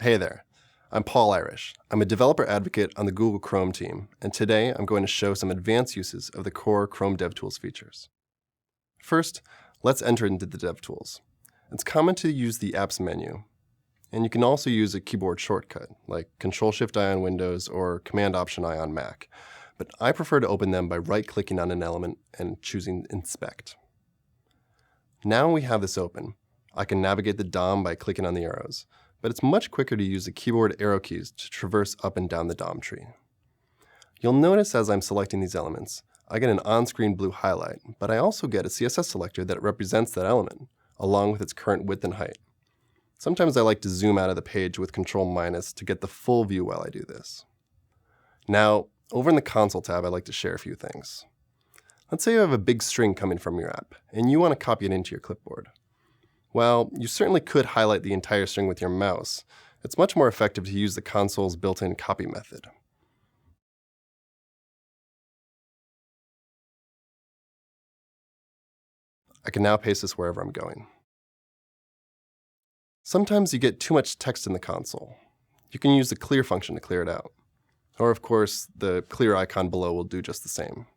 Hey there, I'm Paul Irish. I'm a developer advocate on the Google Chrome team, and today I'm going to show some advanced uses of the core Chrome DevTools features. First, let's enter into the DevTools. It's common to use the Apps menu, and you can also use a keyboard shortcut, like Control-Shift-I on Windows or Command-Option-I on Mac, but I prefer to open them by right-clicking on an element and choosing Inspect. Now we have this open, I can navigate the DOM by clicking on the arrows, but it's much quicker to use the keyboard arrow keys to traverse up and down the DOM tree. You'll notice as I'm selecting these elements, I get an on-screen blue highlight, but I also get a CSS selector that represents that element, along with its current width and height. Sometimes I like to zoom out of the page with Control- to get the full view while I do this. Now, over in the Console tab, I'd like to share a few things. Let's say you have a big string coming from your app, and you want to copy it into your clipboard. Well, you certainly could highlight the entire string with your mouse. It's much more effective to use the console's built-in copy method. I can now paste this wherever I'm going. Sometimes you get too much text in the console. You can use the clear function to clear it out. Or of course, the clear icon below will do just the same.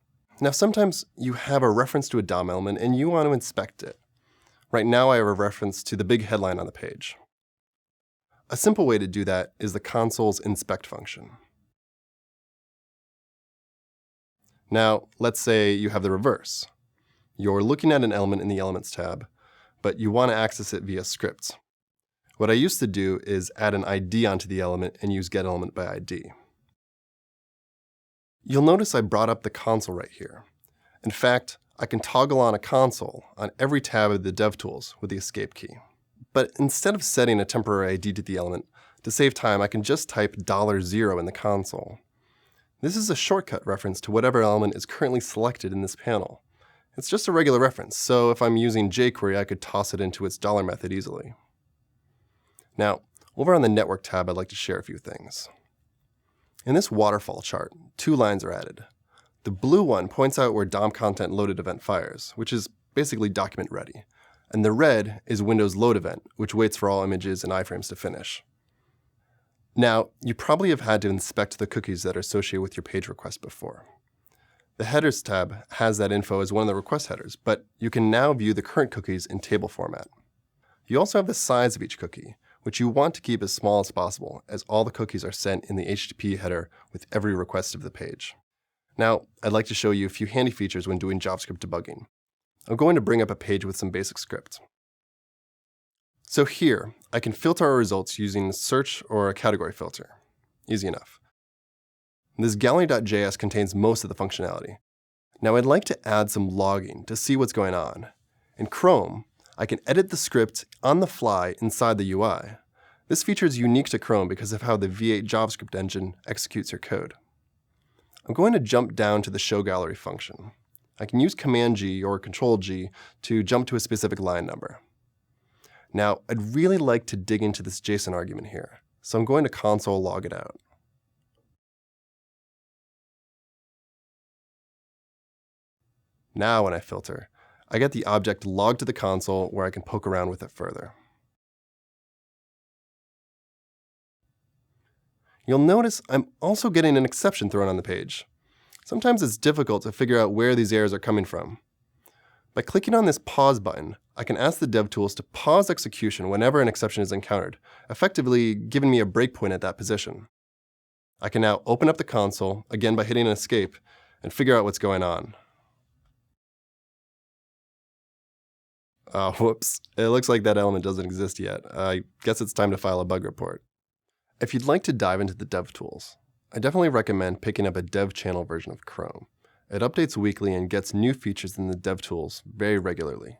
Now sometimes you have a reference to a DOM element and you want to inspect it. Right now I have a reference to the big headline on the page. A simple way to do that is the console's inspect function. Now, let's say you have the reverse. You're looking at an element in the Elements tab, but you want to access it via scripts. What I used to do is add an ID onto the element and use getElementById. You'll notice I brought up the console right here. In fact, I can toggle on a console on every tab of the DevTools with the escape key. But instead of setting a temporary ID to the element, to save time, I can just type $0 in the console. This is a shortcut reference to whatever element is currently selected in this panel. It's just a regular reference, so if I'm using jQuery, I could toss it into its $$ method easily. Now, over on the Network tab, I'd like to share a few things. In this waterfall chart, 2 lines are added. The blue one points out where DOM content loaded event fires, which is basically document ready. And the red is Windows load event, which waits for all images and iframes to finish. Now, you probably have had to inspect the cookies that are associated with your page request before. The Headers tab has that info as one of the request headers, but you can now view the current cookies in table format. You also have the size of each cookie, which you want to keep as small as possible, as all the cookies are sent in the HTTP header with every request of the page. Now, I'd like to show you a few handy features when doing JavaScript debugging. I'm going to bring up a page with some basic script. So here, I can filter our results using a search or a category filter. Easy enough. This gallery.js contains most of the functionality. Now I'd like to add some logging to see what's going on. In Chrome, I can edit the script on the fly inside the UI. This feature is unique to Chrome because of how the V8 JavaScript engine executes your code. I'm going to jump down to the Show Gallery function. I can use Command-G or Control-G to jump to a specific line number. Now, I'd really like to dig into this JSON argument here, so I'm going to console log it out. Now when I filter, I get the object logged to the console where I can poke around with it further. You'll notice I'm also getting an exception thrown on the page. Sometimes it's difficult to figure out where these errors are coming from. By clicking on this pause button, I can ask the DevTools to pause execution whenever an exception is encountered, effectively giving me a breakpoint at that position. I can now open up the console, again by hitting escape, and figure out what's going on. Oh, whoops. It looks like that element doesn't exist yet. I guess it's time to file a bug report. If you'd like to dive into the DevTools, I definitely recommend picking up a dev channel version of Chrome. It updates weekly and gets new features in the DevTools very regularly.